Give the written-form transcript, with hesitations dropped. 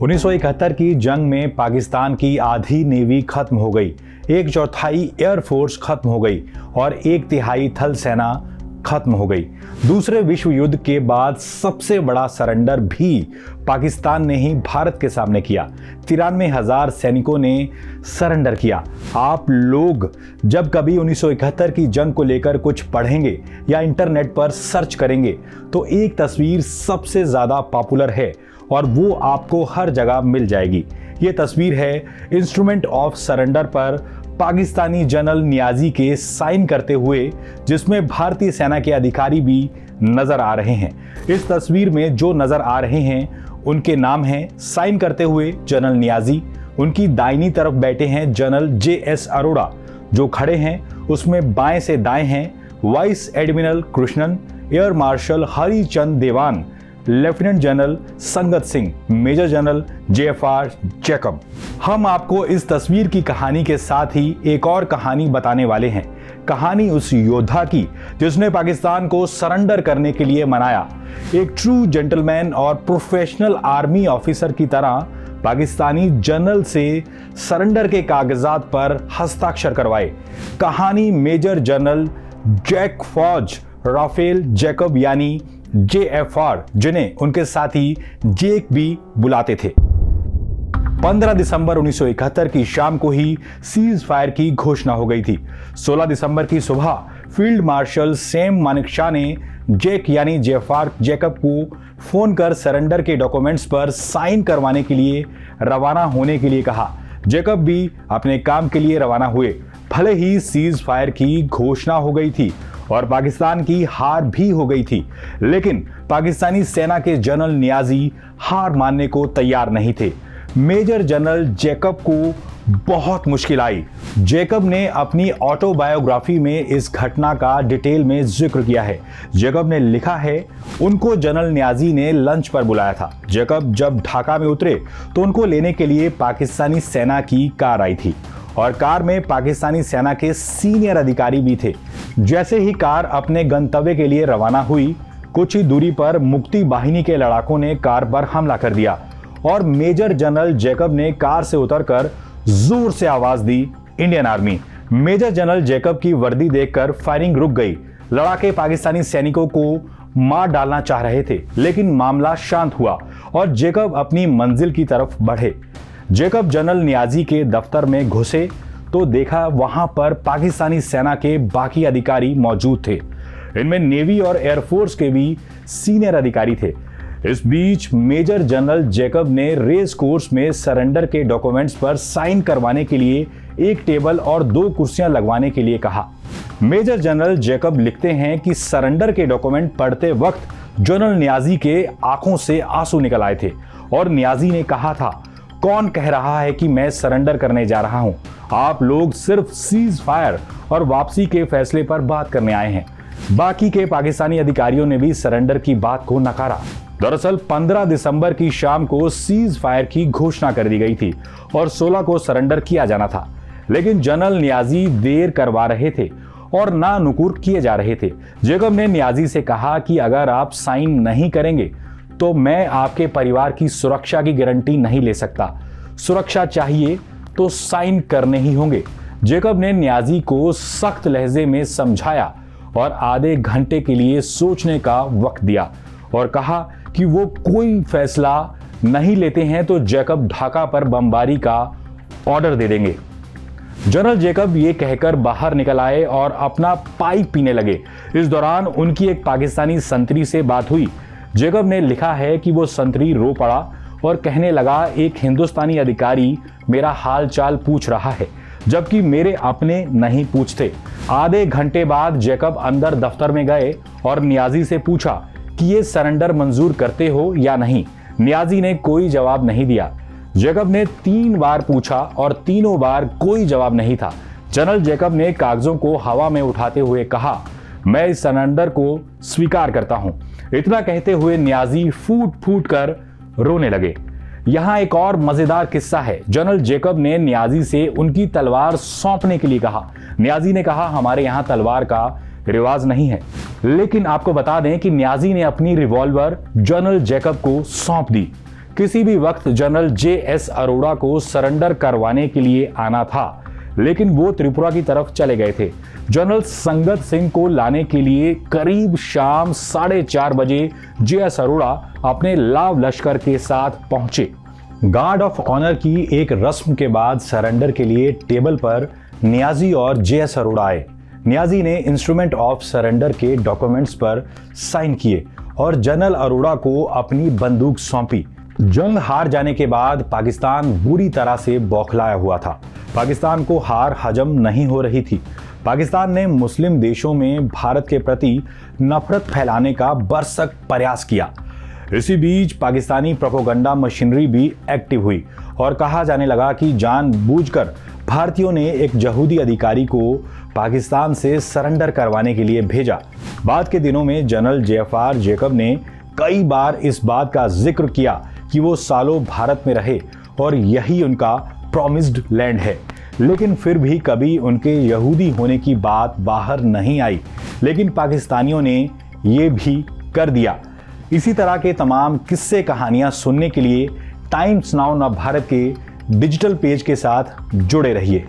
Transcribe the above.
1971 की जंग में पाकिस्तान की आधी नेवी खत्म हो गई, 1/4 एयरफोर्स खत्म हो गई और 1/3 थल सेना खत्म हो गई। दूसरे विश्व युद्ध के बाद सबसे बड़ा सरेंडर भी पाकिस्तान ने ही भारत के सामने किया। 93,000 सैनिकों ने सरेंडर किया। आप लोग जब कभी 1971 की जंग को लेकर कुछ पढ़ेंगे या इंटरनेट पर सर्च करेंगे तो एक तस्वीर सबसे ज्यादा पॉपुलर है और वो आपको हर जगह मिल जाएगी। ये तस्वीर है इंस्ट्रूमेंट ऑफ सरेंडर पर पाकिस्तानी जनरल नियाजी के साइन करते हुए, जिसमें भारतीय सेना के अधिकारी भी नजर आ रहे हैं। इस तस्वीर में जो नजर आ रहे हैं उनके नाम हैं साइन करते हुए जनरल नियाजी। उनकी दाहिनी तरफ बैठे हैं जनरल JS अरोड़ा, जो खड़े हैं उसमें बाएं से दाएं हैं vice admiral Krishnan, air marshal Harichand Dewan, lieutenant general Sangat Singh, major general JFR Jacob. हम आपको इस तस्वीर की कहानी के साथ ही एक और कहानी बताने वाले हैं। कहानी उस योद्धा की जिसने पाकिस्तान को सरेंडर करने के लिए मनाया। एक ट्रू जेंटलमैन और प्रोफेशनल आर्मी ऑफिसर की तरह पाकिस्तानी जनरल से सरेंडर के कागजात पर हस्ताक्षर करवाए। कहानी मेजर जनरल जैक फौज राफेल जैकब यानी JFR, जिन्हें उनके साथी जेक भी बुलाते थे। 15 दिसंबर 1971 की शाम को ही सीज फायर की घोषणा हो गई थी। 16 दिसंबर की सुबह फील्ड मार्शल सैम मानेकशॉ ने जेक यानी JFR जैकब को फोन कर सरेंडर के डॉक्यूमेंट्स पर साइन करवाने के लिए रवाना होने के लिए कहा। जैकब भी अपने काम के लिए रवाना हुए। भले ही सीज फायर की घोषणा हो गई थी और पाकिस्तान की हार भी हो गई थी, लेकिन पाकिस्तानी सेना के जनरल नियाजी हार मानने को तैयार नहीं थे। मेजर जनरल जैकब को बहुत मुश्किल आई। जैकब ने अपनी ऑटोबायोग्राफी में इस घटना का डिटेल में जिक्र किया है। जैकब ने लिखा है, उनको जनरल नियाजी ने लंच पर बुलाया था। जैकब जब ढाका में उतरे तो उनको लेने के लिए पाकिस्तानी सेना की कार आई थी और कार में पाकिस्तानी सेना के सीनियर अधिकारी भी थे। जैसे ही कार अपने गंतव्य के लिए रवाना हुई, कुछ ही दूरी पर मुक्ति बाहिनी के लड़ाकों ने कार पर हमला कर दिया और मेजर जनरल जैकब ने कार से उतरकर जोर से आवाज दी, Indian army. Major general Jacob की वर्दी देखकर फायरिंग रुक गई। लड़ाके पाकिस्तानी सैनिकों को मार डालना चाह रहे थे, लेकिन मामला शांत हुआ और जैकब अपनी मंजिल की तरफ बढ़े। जैकब जनरल नियाजी के दफ्तर में घुसे तो देखा वहां पर पाकिस्तानी सेना के बाकी अधिकारी मौजूद थे। इनमें नेवी और एयरफोर्स के भी सीनियर अधिकारी थे। इस बीच मेजर जनरल जैकब ने रेस कोर्स में सरेंडर के डॉक्यूमेंट्स पर साइन करवाने के लिए एक टेबल और 2 कुर्सियां लगवाने के लिए कहा। मेजर जनरल जैकब लिखते हैं कि सरेंडर के डॉक्यूमेंट पढ़ते वक्त जनरल नियाजी के आंखों से आंसू निकल आए थे और नियाजी ने कहा था, कौन कह रहा है कि मैं सरेंडर करने जा रहा हूं? आप लोग सिर्फ सीज फायर और वापसी के फैसले पर बात करने आए हैं। बाकी के पाकिस्तानी अधिकारियों ने भी सरेंडर की बात को नकारा। दरअसल 15 दिसंबर की शाम को सीज फायर की घोषणा कर दी गई थी और 16 को सरेंडर किया जाना था, लेकिन जनरल नियाजी देर करवा रहे थे और ना नुकुर किए जा रहे थे। जैकब ने नियाजी से कहा कि अगर आप साइन नहीं करेंगे तो मैं आपके परिवार की सुरक्षा की गारंटी नहीं ले सकता। सुरक्षा चाहिए तो साइन करने ही होंगे। जैकब ने नियाजी को सख्त लहजे में समझाया और आधे घंटे के लिए सोचने का वक्त दिया और कहा कि वो कोई फैसला नहीं लेते हैं तो जैकब ढाका पर बमबारी का ऑर्डर दे देंगे। जनरल जैकब ये कहकर बाहर निकल आए और अपना पाइप पीने लगे। इस दौरान उनकी एक पाकिस्तानी संतरी से बात हुई। जैकब ने लिखा है कि वो संतरी रो पड़ा और कहने लगा, एक हिंदुस्तानी अधिकारी मेरा हाल चाल पूछ रहा है, जबकि मेरे अपने नहीं पूछते। आधे घंटे बाद जैकब अंदर दफ्तर में गए और नियाजी से पूछा कि ये सरेंडर मंजूर करते हो या नहीं। नियाजी ने कोई जवाब नहीं दिया। जैकब ने 3 बार पूछा और तीनों बार कोई जवाब नहीं था। जनरल जैकब ने कागजों को हवा में उठाते हुए कहा, मैं इस सरेंडर को स्वीकार करता हूं। इतना कहते हुए नियाजी फूट फूट कर रोने लगे। यहां एक और मजेदार किस्सा है। जनरल जैकब ने नियाजी से उनकी तलवार सौंपने के लिए कहा। नियाजी ने कहा, हमारे यहां तलवार का रिवाज नहीं है, लेकिन आपको बता दें कि नियाजी ने अपनी रिवॉल्वर जनरल जैकब को सौंप दी। किसी भी वक्त जनरल JS अरोड़ा को सरेंडर करवाने के लिए आना था, लेकिन वो त्रिपुरा की तरफ चले गए थे। जनरल संगत सिंह को लाने के लिए करीब शाम 4:30 बजे JS अरोड़ा अपने लाव लश्कर के साथ पहुंचे। गार्ड ऑफ ऑनर की एक रस्म के बाद सरेंडर के लिए टेबल पर नियाजी और JS अरोड़ा आए। नियाजी ने इंस्ट्रूमेंट ऑफ सरेंडर के डॉक्यूमेंट्स पर साइन किए और जनरल अरोड़ा को अपनी बंदूक सौंपी। जंग हार जाने के बाद पाकिस्तान बुरी तरह से बौखलाया हुआ था। पाकिस्तान को हार हजम नहीं हो रही थी। पाकिस्तान ने मुस्लिम देशों में भारत के प्रति नफरत फैलाने का भरसक प्रयास किया। इसी बीच पाकिस्तानी प्रोपेगेंडा मशीनरी भी एक्टिव हुई और कहा जाने लगा कि जानबूझकर भारतीयों ने एक यहूदी अधिकारी को पाकिस्तान से सरेंडर करवाने के लिए भेजा। बाद के दिनों में जनरल JFR जैकब ने कई बार इस बात का जिक्र किया कि वो सालों भारत में रहे और यही उनका प्रॉमिस्ड लैंड है, लेकिन फिर भी कभी उनके यहूदी होने की बात बाहर नहीं आई। लेकिन पाकिस्तानियों ने ये भी कर दिया। इसी तरह के तमाम किस्से कहानियां सुनने के लिए टाइम्स नाउ भारत के डिजिटल पेज के साथ जुड़े रहिए।